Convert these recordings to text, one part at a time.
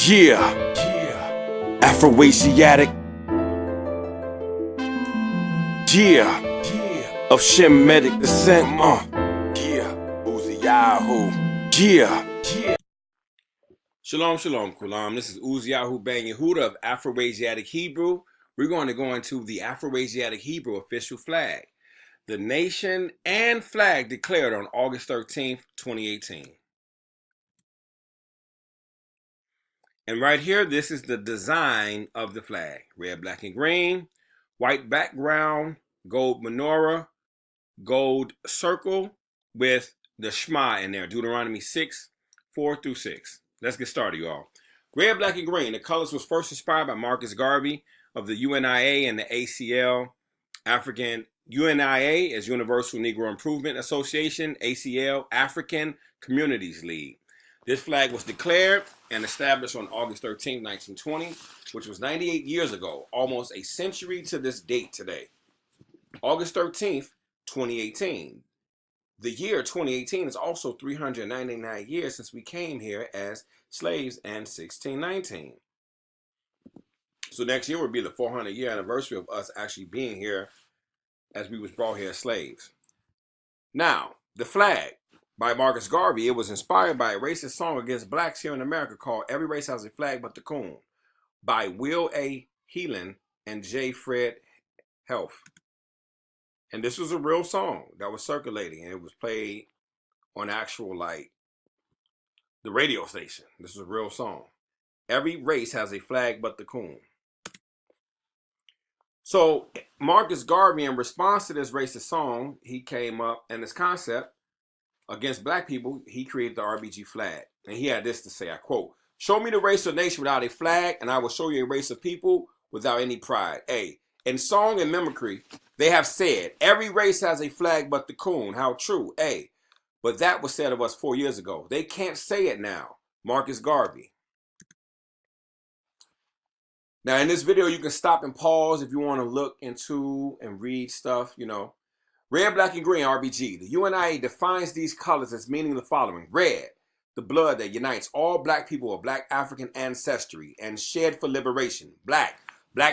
Yeah, Afro Asiatic. Yeah, of Shemitic descent. Yeah, UzziYahu. Yeah. Shalom, shalom, Kulam. This is UzziYahu Bayn, Yahudah of Afro Asiatic Hebrew. We're going to go into the Afro Asiatic Hebrew official flag, the nation and flag declared on August 13th, 2018. And right here, this is the design of the flag. Red, black, and green. White background, gold menorah, gold circle with the Shema in there. Deuteronomy 6:4-6. Let's get started, y'all. Red, black, and green. The colors was first inspired by Julius Garvey of the UNIA and the ACL. African UNIA is Universal Negro Improvement Association. ACL, African Communities League. This flag was declared and established on August 13, 1920, which was 98 years ago, almost a century to this date today. August 13th, 2018. The year 2018 is also 399 years since we came here as slaves in 1619. So next year will be the 400-year anniversary of us actually being here as we was brought here as slaves. Now, the flag by Julius Garvey, it was inspired by a racist song against blacks here in America called Every Race Has a Flag But the Coon by Will A. Heelan and J. Fred Health. And this was a real song that was circulating, and it was played on actual, like, the radio station. This is a real song. Every race has a flag but the coon. So Julius Garvey, in response to this racist song, he came up, and this concept against black people, he created the RBG flag. And he had this to say, I quote, "Show me the race or nation without a flag, and I will show you a race of people without any pride." In song and mimicry, they have said, every race has a flag but the coon. How true. But that was said of us 4 years ago. They can't say it now. Julius Garvey. Now, in this video, you can stop and pause if you want to look into and read stuff, you know. Red, black, and green, RBG. The UNIA defines these colors as meaning the following. Red, the blood that unites all black people of black African ancestry and shed for liberation. Black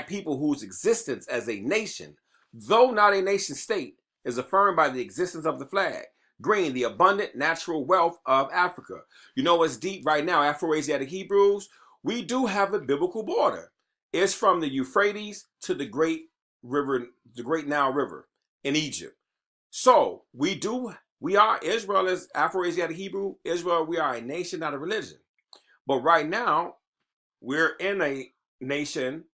people whose existence as a nation, though not a nation state, is affirmed by the existence of the flag. Green, the abundant natural wealth of Africa. You know what's deep right now, Afro Asiatic Hebrews? We do have a biblical border. It's from the Euphrates to the great river, the Great Nile River in Egypt. So we are, Israel is Afro Asiatic Hebrew. Israel, we are a nation, not a religion. But right now, we're in a nation,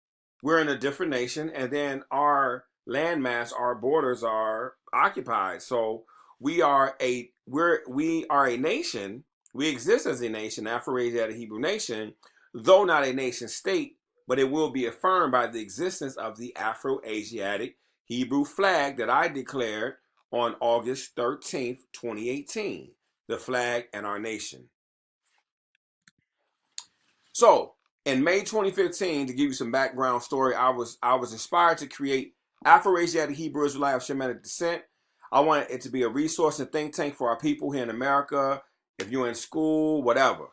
we're in a different nation, and then our landmass, our borders are occupied. So we are a nation, we exist as a nation, Afro Asiatic Hebrew nation, though not a nation state, but it will be affirmed by the existence of the Afro Asiatic Hebrew flag that I declared on August 13th, 2018, the flag and our nation. So, in May 2015, to give you some background story, I was inspired to create Afro Asiatic Hebrew Israelite of Shemitic descent. I wanted it to be a resource and think tank for our people here in America, if you're in school, whatever.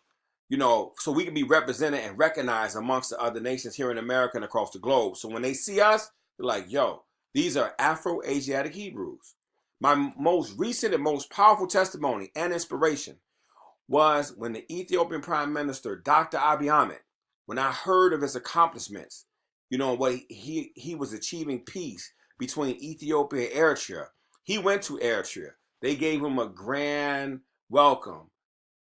You know, so we can be represented and recognized amongst the other nations here in America and across the globe. So when they see us, they're like, yo, these are Afro Asiatic Hebrews. My most recent and most powerful testimony and inspiration was when the Ethiopian Prime Minister, Dr. Abiy Ahmed, when I heard of his accomplishments, you know, what he was achieving peace between Ethiopia and Eritrea. He went to Eritrea. They gave him a grand welcome.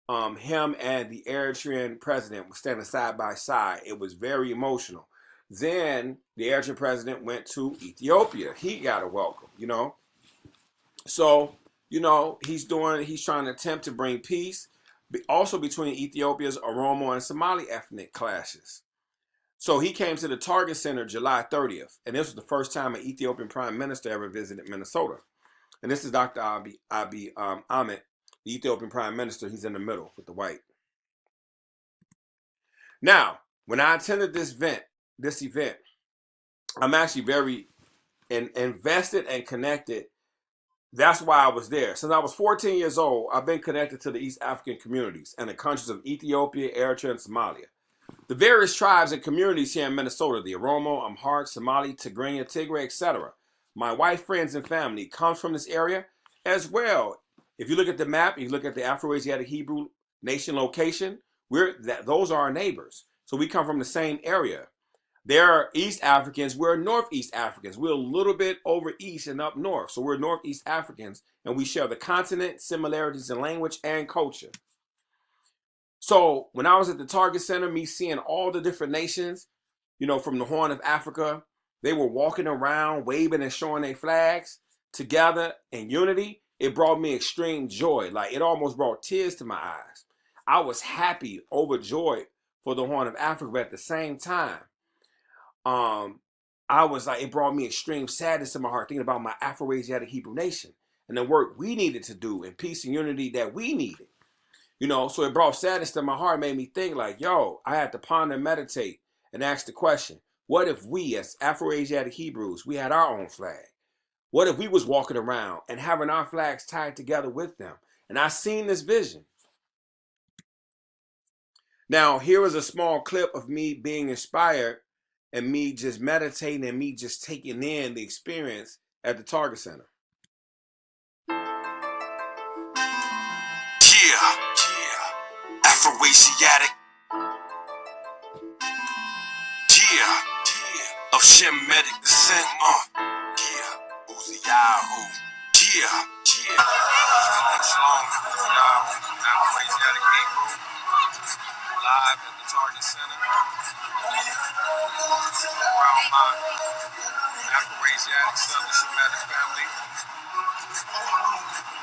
Him and the Eritrean president were standing side by side. It was very emotional. Then the Eritrean president went to Ethiopia. He got a welcome, you know. So, you know, he's trying to attempt to bring peace, also between Ethiopia's Oromo and Somali ethnic clashes. So he came to the Target Center July 30th, and this was the first time an Ethiopian prime minister ever visited Minnesota. And this is Dr. Abiy Ahmed, the Ethiopian prime minister. He's in the middle with the white. Now, when I attended this event, I'm actually very invested and connected. That's why I was there. Since I was 14 years old, I've been connected to the East African communities and the countries of Ethiopia, Eritrea, and Somalia. The various tribes and communities here in Minnesota, the Oromo, Amharic, Somali, Tigrinya, Tigray, etc. My white friends and family comes from this area as well. If you look at the map, you look at the Afro Asiatic Hebrew nation location, those are our neighbors. So we come from the same area. They're East Africans, we're Northeast Africans. We're a little bit over east and up north. So we're Northeast Africans, and we share the continent, similarities in language and culture. So when I was at the Target Center, me seeing all the different nations, you know, from the Horn of Africa, they were walking around, waving and showing their flags together in unity. It brought me extreme joy. Like, it almost brought tears to my eyes. I was happy, overjoyed for the Horn of Africa, but at the same time, I was like, it brought me extreme sadness to my heart, thinking about my Afro Asiatic Hebrew nation and the work we needed to do and peace and unity that we needed. You know, so it brought sadness to my heart, made me think like, yo, I had to ponder and meditate and ask the question, what if we as Afro Asiatic Hebrews, we had our own flag? What if we was walking around and having our flags tied together with them? And I seen this vision. Now, here is a small clip of me being inspired and me just meditating and me just taking in the experience at the Target Center. Afro Asiatic. Of Shemitic descent. UzziYahu. Shalom. Afro Asiatic people. Live at the Target Center. Around my Afro Asiatic Southern Shemitic family.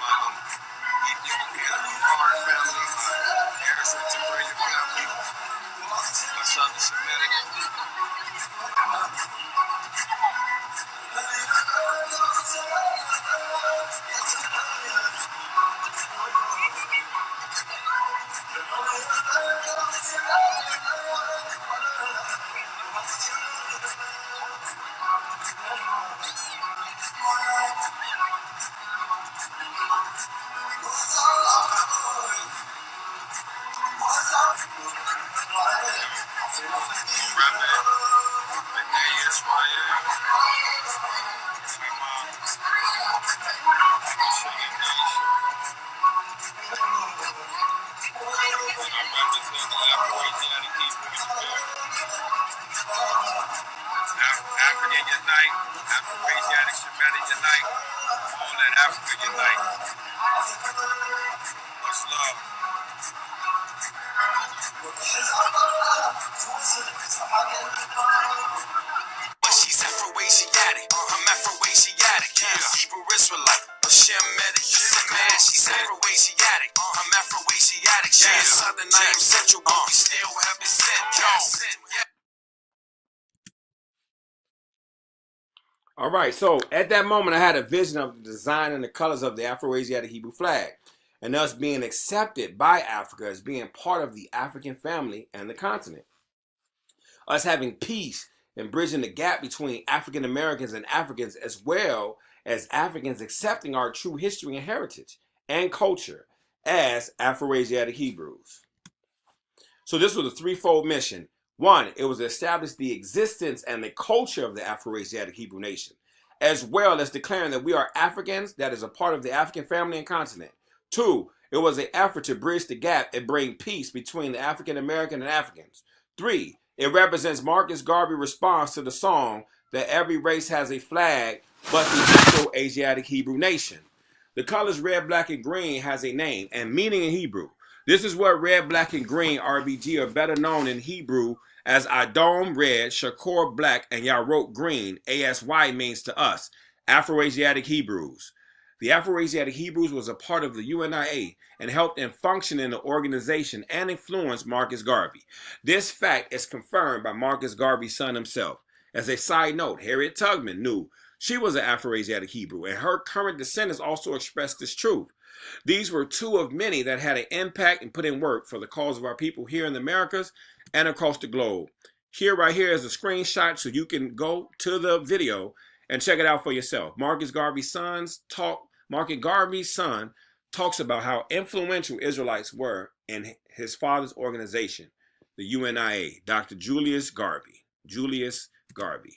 My Ethiopian family. My Harrison Tigrinya family. My Southern Shemitic. African unite, Afro Asiatic Shemitic unite, all that Africa unite. Much love. But she's Afro Asiatic, I'm Afro Asiatic, Hebrew Israelite, but Shemitic, man, she's Afro Asiatic, I'm Afro Asiatic, she's Southern, I am Central, but we still have been sent, All right, so at that moment, I had a vision of the design and the colors of the Afro Asiatic Hebrew flag, and us being accepted by Africa as being part of the African family and the continent. Us having peace and bridging the gap between African Americans and Africans, as well as Africans accepting our true history and heritage and culture as Afro Asiatic Hebrews. So this was a threefold mission. One, it was to establish the existence and the culture of the Afro-Asiatic Hebrew nation, as well as declaring that we are Africans, that is a part of the African family and continent. Two, it was an effort to bridge the gap and bring peace between the African American and Africans. Three, it represents Marcus Garvey's response to the song that every race has a flag but the Afro-Asiatic Hebrew nation. The colors red, black, and green has a name and meaning in Hebrew. This is what red, black, and green RBG are better known in Hebrew as Adom red, Shakor black, and Yarok green, ASY means to us, Afro-Asiatic Hebrews. The Afro-Asiatic Hebrews was a part of the UNIA and helped in function in the organization and influenced Marcus Garvey. This fact is confirmed by Marcus Garvey's son himself. As a side note, Harriet Tubman knew she was an Afro-Asiatic Hebrew, and her current descendants also expressed this truth. These were two of many that had an impact and put in work for the cause of our people here in the Americas and across the globe. Right here is a screenshot so you can go to the video and check it out for yourself. Marcus Garvey's son talks about how influential Israelites were in his father's organization. the UNIA, Dr. Julius Garvey. Julius Garvey.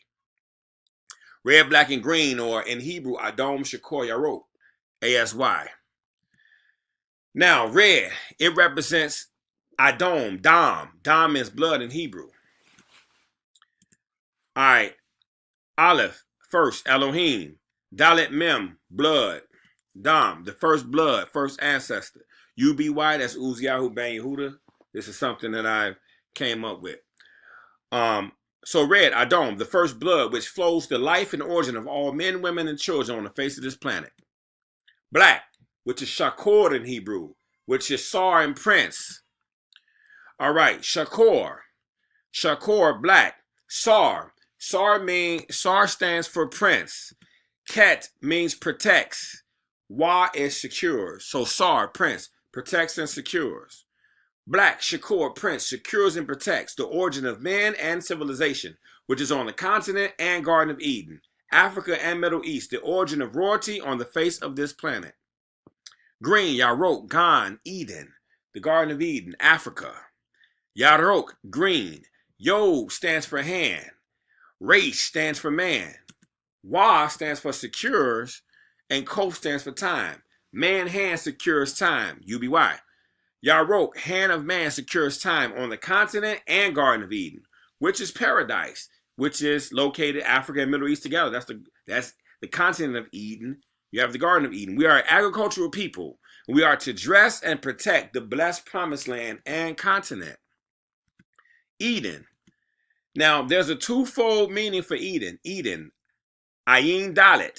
Red, black, and green, or in Hebrew, Adom Shakor Yarok, ASY. Now, red, it represents Adom, Dam. Dam means blood in Hebrew. All right. Aleph, first, Elohim. Dalet Mem, blood. Dam, the first blood, first ancestor. UBY, that's UzziYahu, Bayn, Yahudah. This is something that I came up with. So red, Adom, the first blood, which flows the life and origin of all men, women, and children on the face of this planet. Black, which is Shakor in Hebrew, which is Sar and Prince. All right, Shakor. Shakor, black. Sar. Sar stands for prince. Ket means protects. Wa is secures. So Sar, prince, protects and secures. Black, Shakor, prince, secures and protects the origin of man and civilization, which is on the continent and Garden of Eden, Africa and Middle East, the origin of royalty on the face of this planet. Green, Yarok, Gan, Eden, the Garden of Eden, Africa. Yarok, green. Yod stands for hand. Race stands for man. Wa stands for secures, and Ko stands for time. Man hand secures time, UBY. Yarok, hand of man secures time on the continent and Garden of Eden, which is paradise, which is located Africa and Middle East together. That's the continent of Eden. You have the Garden of Eden. We are an agricultural people. We are to dress and protect the blessed promised land and continent. Eden. Now, there's a twofold meaning for Eden. Eden, Ayin Dalet.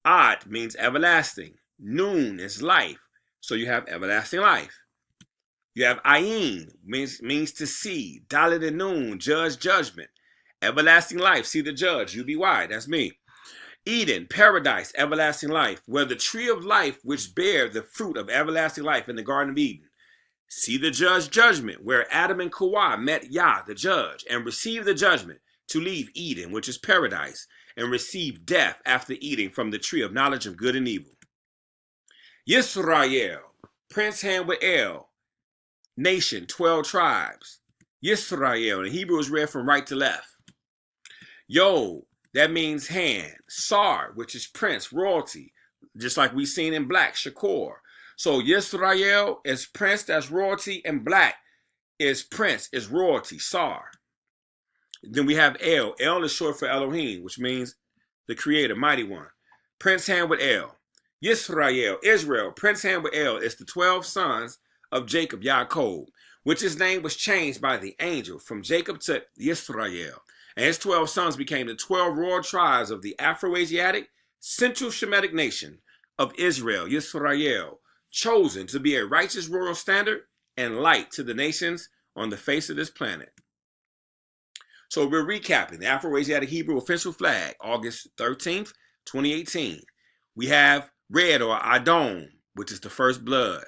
Ad means everlasting. Noon is life. So you have everlasting life. You have Ayin, means to see. Dalet and Noon, judge, judgment. Everlasting life, see the judge, UBY, that's me. Eden, paradise, everlasting life, where the tree of life which bear the fruit of everlasting life in the Garden of Eden. See the judge, judgment, where Adam and Kawah met Yah, the judge, and received the judgment to leave Eden, which is paradise, and receive death after eating from the tree of knowledge of good and evil. Yisrael, prince hand with El, nation, 12 tribes. Yisrael, in Hebrew is read from right to left. Yod, that means hand. Sar, which is prince, royalty, just like we've seen in black, Shakor. So Yisrael is prince, that's royalty, and black is prince, is royalty, Sar. Then we have El. El is short for Elohim, which means the creator, mighty one. Prince hand with El. Yisrael, Israel, prince hand with El is the 12 sons of Jacob, Yaakov, which his name was changed by the angel from Jacob to Yisrael. And his 12 sons became the 12 royal tribes of the Afro Asiatic, Central Shemitic nation of Israel, Yisrael, chosen to be a righteous royal standard and light to the nations on the face of this planet. So we're recapping the Afro Asiatic Hebrew official flag, August 13th, 2018. We have red or Adom, which is the first blood.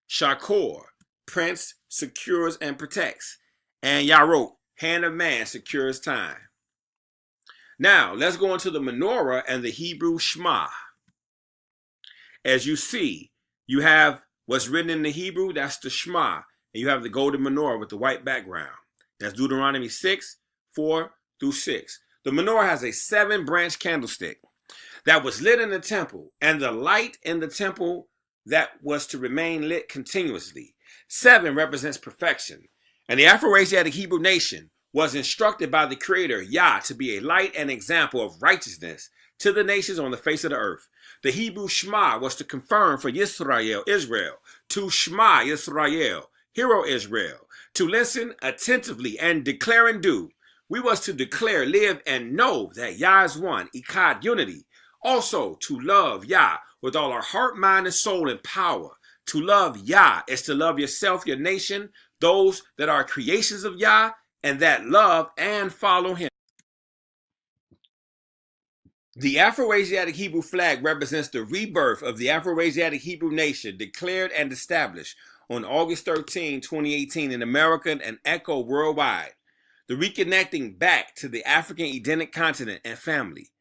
Shakor, prince, secures and protects. And Yarok, hand of man, secures time. Now, let's go into the Menorah and the Hebrew Shema. As you see, you have what's written in the Hebrew, that's the Shema. And you have the golden menorah with the white background. That's Deuteronomy 6, 4 through 6. The menorah has a 7-branch candlestick that was lit in the temple, and the light in the temple that was to remain lit continuously. 7 represents perfection. And the Afro-Asiatic Hebrew nation was instructed by the Creator, Yah, to be a light and example of righteousness to the nations on the face of the earth. The Hebrew Shema was to confirm for Yisrael, Israel, to Shema Yisrael, Hero Israel, to listen attentively and declare and do. We was to declare, live, and know that Yah is one, Echad, unity. Also, to love Yah with all our heart, mind, and soul and power. To love Yah is to love yourself, your nation, those that are creations of Yah, and that love and follow him. The Afro-Asiatic Hebrew flag represents the rebirth of the Afro-Asiatic Hebrew nation, declared and established on August 13, 2018 in America and echoed worldwide. The reconnecting back to the African Edenic continent and family.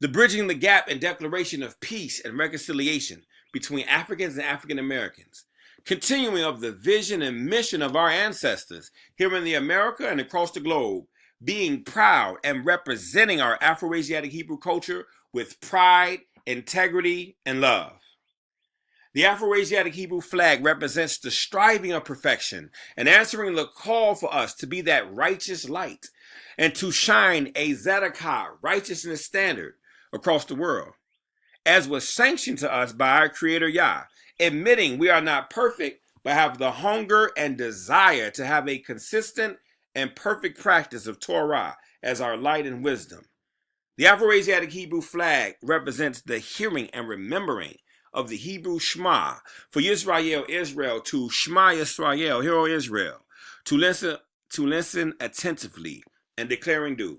The bridging the gap and declaration of peace and reconciliation between Africans and African Americans. continuing of the vision and mission of our ancestors here in the America and across the globe, being proud and representing our Afro-Asiatic Hebrew culture with pride, integrity, and love. The Afro-Asiatic Hebrew flag represents the striving of perfection and answering the call for us to be that righteous light and to shine a Zedekiah righteousness standard across the world, as was sanctioned to us by our Creator Yah, admitting we are not perfect, but have the hunger and desire to have a consistent and perfect practice of Torah as our light and wisdom. The Afro-Asiatic Hebrew flag represents the hearing and remembering of the Hebrew Shema for Yisrael, Israel, to Shema Yisrael, Hear O Israel, to listen attentively and declaring do,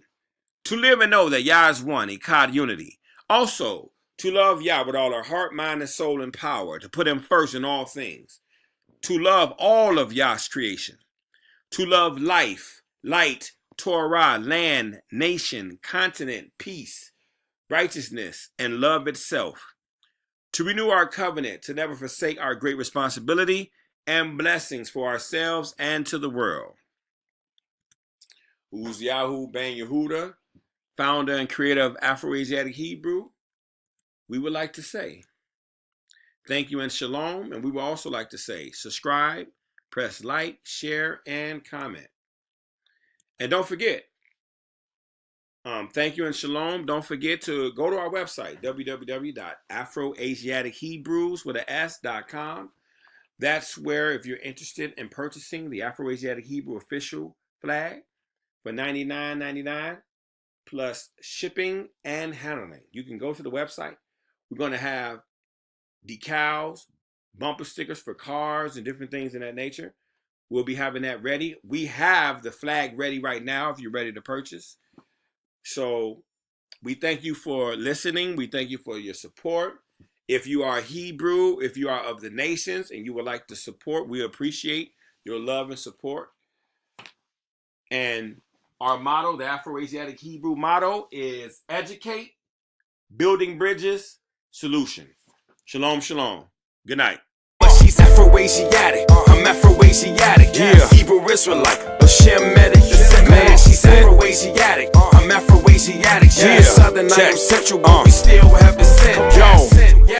to live and know that Yah is one, Echad unity. Also, to love Yah with all our heart, mind, and soul and power, to put him first in all things, to love all of Yah's creation, to love life, light, Torah, land, nation, continent, peace, righteousness, and love itself, to renew our covenant, to never forsake our great responsibility and blessings for ourselves and to the world. UzziYahu, Bayn Yahudah, founder and creator of Afro Asiatic Hebrew, we would like to say thank you and shalom, and we would also like to say subscribe, press like, share, and comment. And don't forget, thank you and shalom. Don't forget to go to our website, www.afroasiatichebrews.com. That's where, if you're interested in purchasing the Afro-Asiatic Hebrew official flag for $99.99 plus shipping and handling, you can go to the website. We're going to have decals, bumper stickers for cars and different things in that nature. We'll be having that ready. We have the flag ready right now if you're ready to purchase. So we thank you for listening. We thank you for your support. If you are Hebrew, if you are of the nations and you would like to support, we appreciate your love and support. And our motto, the Afro-Asiatic Hebrew motto, is educate, building bridges, solution. Shalom, shalom. Good night. She's Afro-Asiatic, I'm Afro-Asiatic, yeah. Hebrew Israelite, a Shemitic, man, she's Afro-Asiatic, I'm Afro-Asiatic, yeah. Southern, I am Central, but we still have descent, yo.